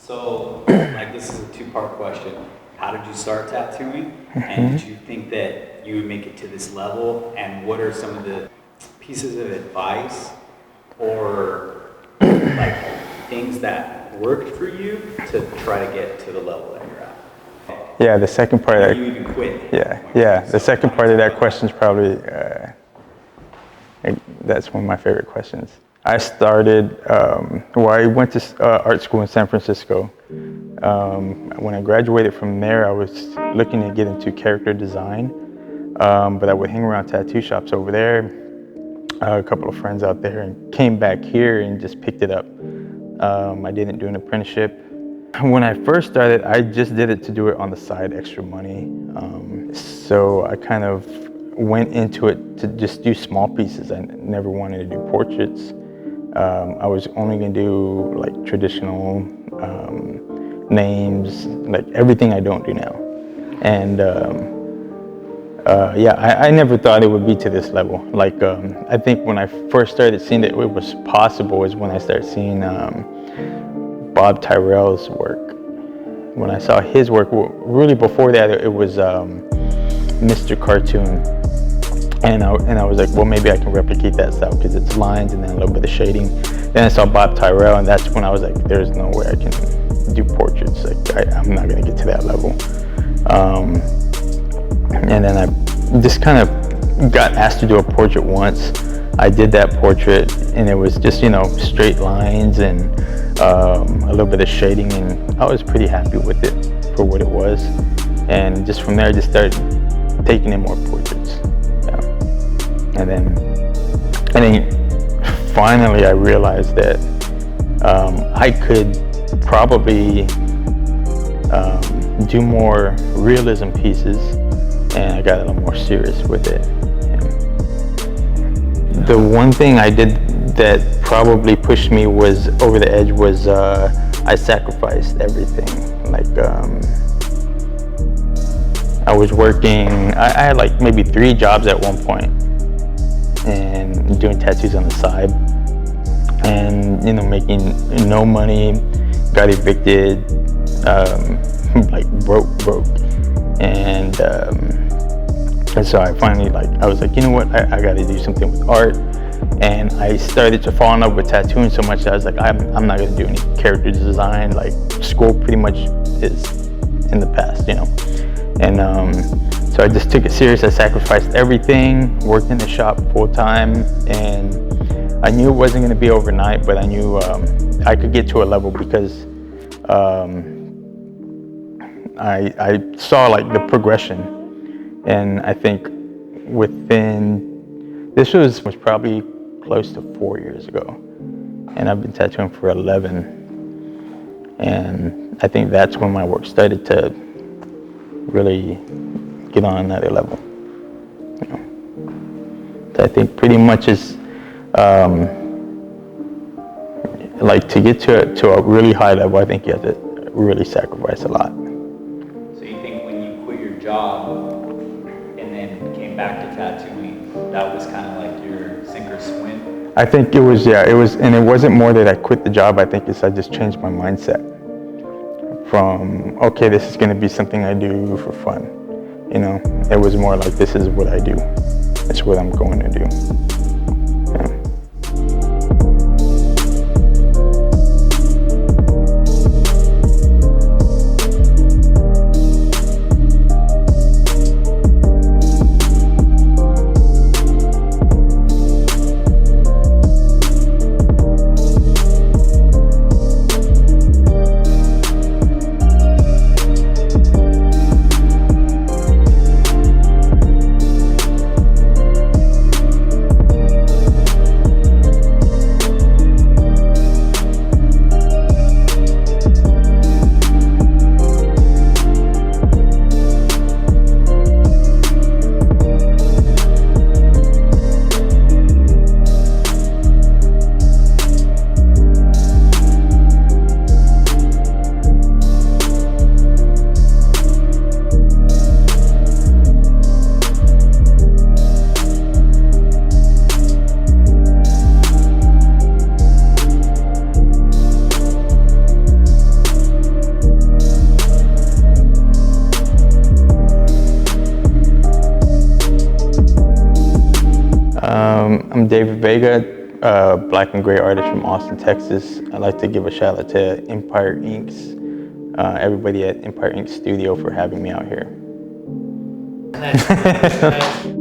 So, like, this is a two-part question. How did you start tattooing? And did you think that you would make it to this level? And what are some of the pieces of advice or like things that worked for you to try to get to the level that you're at? Yeah, the second part of that. You even quit. Yeah. The second part of that question is probably that's one of my favorite questions. I started, I went to art school in San Francisco. When I graduated from there, I was looking to get into character design, but I would hang around tattoo shops over there, a couple of friends out there, and came back here and just picked it up. I didn't do an apprenticeship. When I first started, I just did it to do it on the side, extra money. So I kind of went into it to just do small pieces. I never wanted to do portraits. I was only gonna do like traditional names, like everything I don't do now. And I never thought it would be to this level. Like I think when I first started seeing that it was possible is when I started seeing Bob Tyrell's work. When I saw his work, really before that it was Mr. Cartoon. And I was like, well, maybe I can replicate that style because it's lines and then a little bit of shading. Then I saw Bob Tyrell, and that's when I was like, there's no way I can do portraits. Like I'm not gonna get to that level. And then I just kind of got asked to do a portrait once. I did that portrait, and it was just, you know, straight lines and a little bit of shading, and I was pretty happy with it for what it was. And just from there, I just started taking in more portraits. And then finally I realized that I could probably do more realism pieces, and I got a little more serious with it. The one thing I did that probably pushed me was over the edge was I sacrificed everything. Like I was working, I had like maybe 3 jobs at one point, and doing tattoos on the side, and you know, making no money, got evicted, like broke, and so I finally I was like, you know what, I got to do something with art, and I started to fall in love with tattooing so much that I was like, I'm not going to do any character design. Like school pretty much is in the past, you know, and so I just took it serious. I sacrificed everything, worked in the shop full time, and I knew it wasn't going to be overnight, but I knew I could get to a level because I saw like the progression, and I think this was probably close to 4 years ago, and I've been tattooing for 11, and I think that's when my work started to really get on another level. You know. So I think pretty much is like to get to a really high level, I think you have to really sacrifice a lot. So you think when you quit your job and then came back to tattooing, that was kind of like your sink or swim? I think it was, and it wasn't more that I quit the job. I think I just changed my mindset from, okay, this is going to be something I do for fun. You know, it was more like, this is what I do. It's what I'm going to do. David Vega, black and gray artist from Austin, Texas. I'd like to give a shout out to Empire Inc.'s, everybody at Empire Inc. Studio for having me out here. Nice.